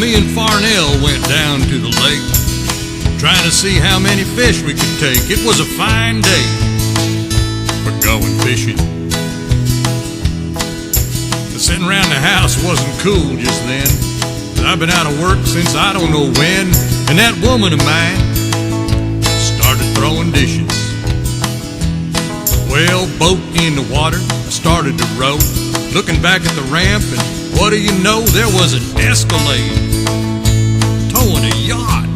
me and Farnell went down to the lake, trying to see how many fish we could take. It was a fine day for going fishing. But sitting around the house wasn't cool just then. I've been out of work since I don't know when, and that woman of mine started throwing dishes. Well, boat in the water, I started to row, looking back at the ramp, and what do you know, there was an Escalade towing a yacht.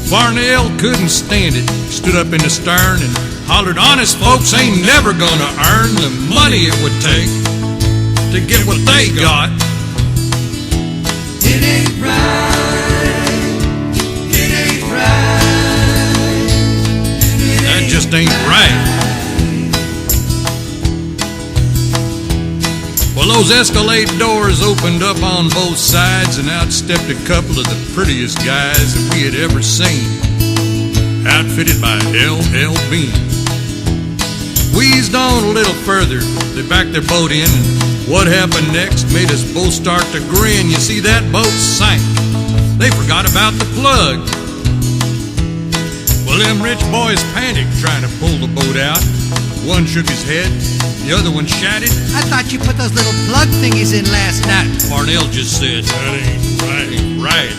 Farnell couldn't stand it, stood up in the stern and hollered, "Honest folks ain't never gonna earn the money it would take to get what they got. It ain't right, it ain't right, That just ain't right." Well, those Escalade doors opened up on both sides, and out stepped a couple of the prettiest guys that we had ever seen, outfitted by L.L. Bean. Wheezed on a little further, they backed their boat in, and what happened next made us both start to grin. You see, that boat sank. They forgot about the plug. Well, them rich boys panicked trying to pull the boat out. One shook his head, the other one shouted, I thought you put those little plug thingies in last night. Farnell just said, "That ain't right.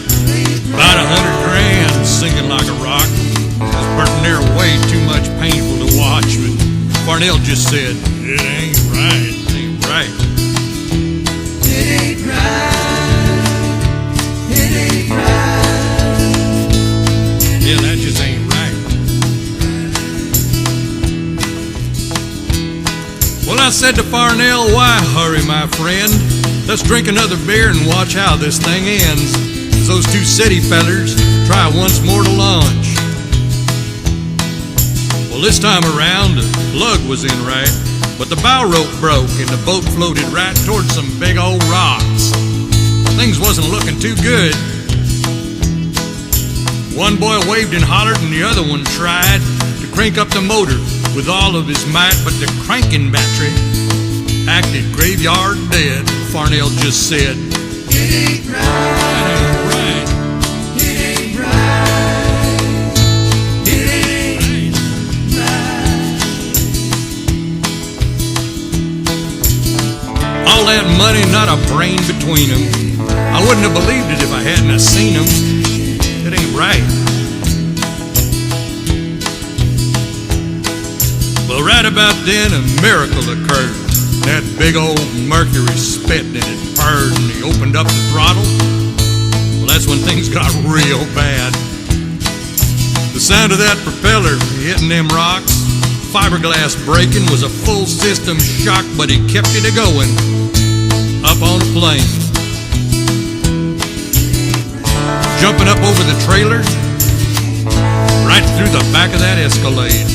About 100 grand sinking like a rock. It's burning there way too much painful to watch." But Farnell just said, "It ain't right. It ain't right. It ain't right, it ain't right. Yeah, that just ain't right." Well, I said to Farnell, "Why hurry, my friend? Let's drink another beer and watch how this thing ends, as those two city fellers try once more to launch." Well, this time around, the plug was in right, but the bow rope broke and the boat floated right towards some big old rocks. Things wasn't looking too good. One boy waved and hollered, and the other one tried to crank up the motor with all of his might, but the cranking battery acted graveyard dead. Farnell just said, It ain't right, "That ain't right. it ain't right, it ain't right. All that money, not a brain between them. I wouldn't have believed it if I hadn't have seen them. It ain't right." Well, right about then, a miracle occurred. That big old Mercury spit and it purred, and he opened up the throttle. Well, that's when things got real bad. The sound of that propeller hitting them rocks, fiberglass breaking, was a full system shock, but he kept it a-going up on a plane. Jumping up over the trailer, right through the back of that Escalade.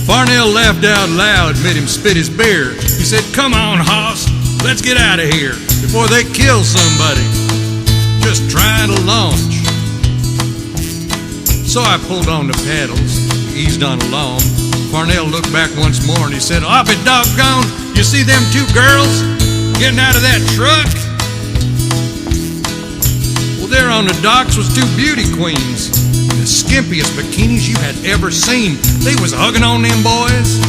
Farnell laughed out loud, made him spit his beer. He said, "Come on, hoss, let's get out of here before they kill somebody just trying to launch." So I pulled on the paddles, eased on along. Farnell looked back once more and he said, "I'll be doggone, you see them two girls getting out of that truck?" Well, there on the docks was two beauty queens, the skimpiest bikinis you had ever seen. They was hugging on them boys,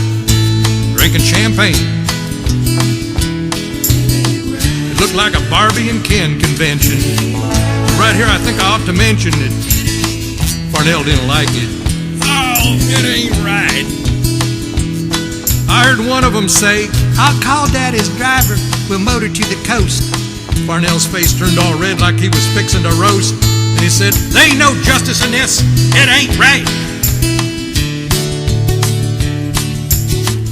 drinking champagne. It looked like a Barbie and Ken convention. Right here, I think I ought to mention that Farnell didn't like it. "Oh, it ain't right." I heard one of them say, I'll call Daddy's driver, we'll motor to the coast. Farnell's face turned all red like he was fixing to roast, and he said, "There ain't no justice in this. It ain't right.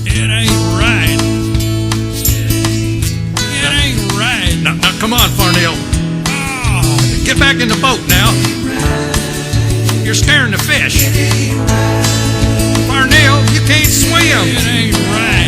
It ain't right. It ain't right." Now come on, Farnell. Oh, get back in the boat now. You're scaring the fish. Farnell, you can't swim. It ain't right.